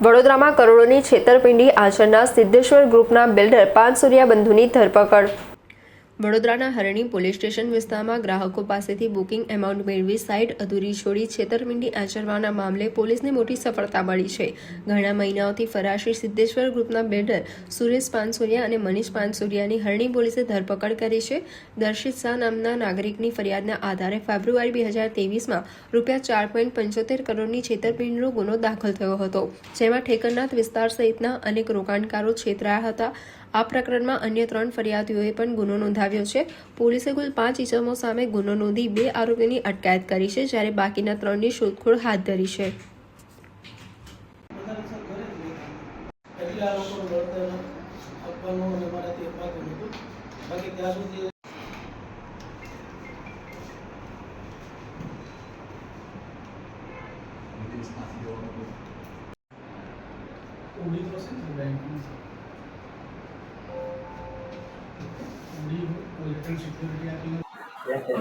વડોદરામાં કરોડોની છેતરપિંડી આચરનાર સિદ્ધેશ્વર ગ્રુપના બિલ્ડર પાનસુરિયા બંધુની ધરપકડ। વડોદરાના હરણી પોલીસ સ્ટેશન વિસ્તારમાં ગ્રાહકો પાસેથી બુકિંગ એમાઉન્ટ મેળવી સાઇટ અધૂરી છોડી છેતરપિંડી આચરવાના મામલે પોલીસને મોટી સફળતા મળી છે। ઘણા મહિનાઓથી ફરાર સિદ્ધેશ્વર ગ્રુપના બિલ્ડર સુરેશ પાનસુરિયા અને મનીષ પાનસુરિયાની હરણી પોલીસે ધરપકડ કરી છે। દર્શિત શાહ નામના નાગરિકની ફરિયાદના આધારે ફેબ્રુઆરી 2023માં ₹4.75 કરોડની છેતરપિંડીનો ગુનો દાખલ થયો હતો, જેમાં ઠેકરનાથ વિસ્તાર સહિતના અનેક રોકાણકારો છેતરાયા હતા। આ પ્રકરણમાં અન્ય 3 ફરિયાદીઓએ પણ ગુનો નોંધાવ્યો છે। પોલીસે કુલ 5 ઇસમો સામે ગુનો નોંધી 2 આરોપીની અટકાયત કરી છે, જ્યારે બાકીના 3ની શોધખોળ હાથ ધરી છે।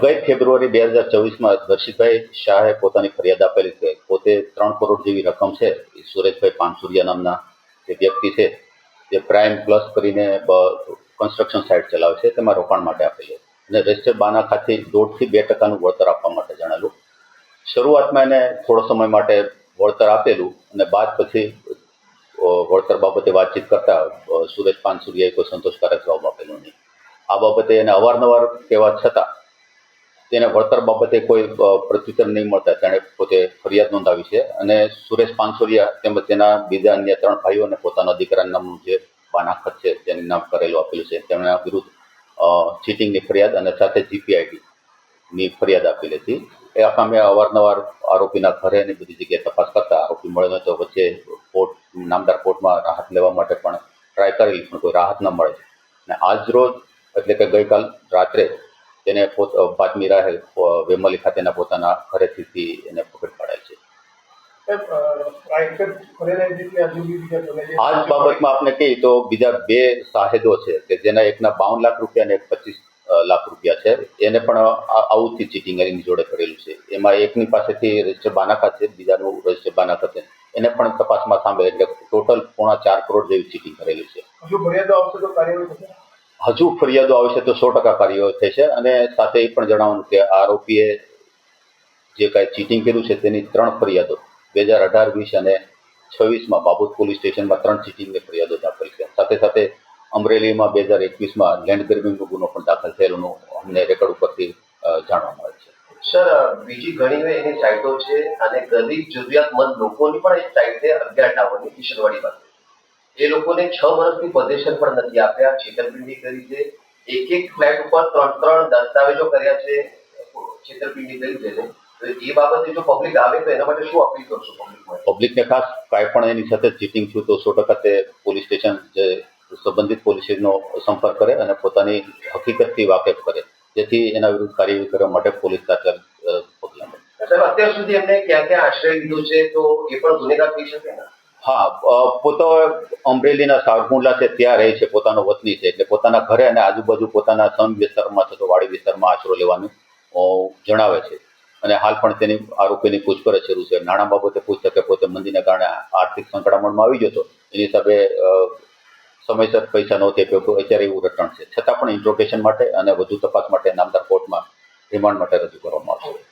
ગઈ ફેબ્રુઆરી 2024માં દર્શિતભાઈ શાહે પોતાની ફરિયાદ આપેલી છે। પોતે 3 કરોડ જેવી રકમ છે એ સુરેશભાઈ પાનસુરિયા નામના જે વ્યક્તિ છે જે પ્રાઇમ પ્લસ કરીને કન્સ્ટ્રક્શન સાઇટ ચલાવે છે તેમાં રોકાણ માટે આપેલું અને રજિસ્ટર બાના ખાતે 1.5 થી 2% વળતર આપવા માટે જણાવેલું। શરૂઆતમાં એને થોડો સમય માટે વળતર આપેલું અને બાદ પછી વળતર બાબતે વાતચીત કરતા સુરેશ પાનસુરિયાએ કોઈ સંતોષકારક જવાબ આપેલો નહીં। આ બાબતે એને અવારનવાર કહેવા છતાં તેને વળતર બાબતે કોઈ પ્રત્યુત્તર નહીં મળતા તેણે પોતે ફરિયાદ નોંધાવી છે અને સુરેશ પાનસુરિયા તેમજ તેના બીજા અન્ય 3 ભાઈઓને પોતાના દીકરાના નામનું જે બાનાખત છે તેનું નામ કરેલું આપેલું છે, તેમના વિરુદ્ધ ચીટિંગની ફરિયાદ અને સાથે GPIDની ફરિયાદ આપેલી હતી। એ કામે અવારનવાર આરોપીના ઘરે અને બધી જગ્યાએ તપાસ કરતા આરોપી મળ્યો તો વચ્ચે નામદાર કોર્ટમાં રાહત લેવા માટે પણ ટ્રાય કરેલી, પણ કોઈ રાહત ન મળે અને આજ રોજ એટલે કે ગઈકાલ રાત્રે તેને બાતમી રાહે વેમલી ખાતેના પોતાના ઘરેથી એને પકડી પાડેલ છે। આ જ બાબતમાં આપણે કહીએ તો બીજા 2 સાહેદો છે કે જેના એકના 52 લાખ રૂપિયા અને 25 લાખ રૂપિયા છે, એને પણ આવુંથી ચીટિંગ એની જોડે કરેલું છે। એમાં એકની પાસેથી રજિસ્ટર બાનાખત છે, બીજાનું રજિસ્ટર બાનાખત છે, એને પણ તપાસમાં સાંભળે એટલે ટોટલ 4.5 કરોડ જેવી ચીટિંગ કરેલી છે। હજુ ફરિયાદો આવશે તો 100% કાર્યવાહી થશે અને સાથે એ પણ જણાવવાનું કે આરોપીએ જે કાંઈ ચીટિંગ કર્યું છે તેની 3 ફરિયાદો 2018, 20 અને 26માં બાબોદ પોલીસ સ્ટેશનમાં 3 ચીટિંગની ફરિયાદો દાખલ છે। સાથે સાથે અમરેલીમાં 2021માં લેન્ડ ગ્રેબિંગનો ગુનો પણ દાખલ થયેલો અમને રેકોર્ડ ઉપરથી જાણવા મળે છે। સર, બીજી ઘણી એની સાઇટો છે અને ગરીબ જરૂરિયાતમંદ લોકોની પણ એક સાઇટ છે 11 ટાવરની કિશનવાડી પાસે। એ લોકોને 6 વર્ષથી પોઝેશન પણ નથી આપ્યા, છેતરપિંડી કરી છે। એક ફ્લેટ ઉપર 3 દસ્તાવેજો કર્યા છે, છેતરપિંડી કરી છે। એ બાબતે જો પબ્લિક આવે તો એના માટે શું અપીલ કરશો પબ્લિકને? ખાસ કાંઈ પણ એની સાથે ચીટિંગ થયું તો 100% તે પોલીસ સ્ટેશન જે સંબંધિત પોલીસનો સંપર્ક કરે અને પોતાની હકીકતથી વાકેફ કરે, જેથી એના વિરુદ્ધ કાર્યવાહી કરવા માટે પોલીસ તાત્કાલિક પગલાં લે। સાહેબ, અત્યાર સુધી એમને ક્યાં ક્યાં આશ્રય લીધો છે તો એ પણ ગુનેગાર થઈ શકે ને? હા, પોતો અમરેલીના સાવરકુંડલા છે ત્યાં રહે છે, પોતાનો વતની છે, એટલે પોતાના ઘરે અને આજુબાજુ પોતાના સમ વિસ્તારમાં થતો વાડી વિસ્તારમાં આશરો લેવાનું જણાવે છે અને હાલ પણ તેની આરોપીની પૂછપરછ શરૂ છે। નાણાં બાબતે પૂછતા કે પોતે મંદીને કારણે આર્થિક સંકળામણમાં આવી ગયો હતો, એની હિસાબે સમયસર પૈસા નહોતી આપ્યો, અત્યારે એવું રટણ છે, છતાં પણ ઇન્ટ્રોગેશન માટે અને વધુ તપાસ માટે નામદાર કોર્ટમાં રિમાન્ડ માટે રજૂ કરવામાં આવશે।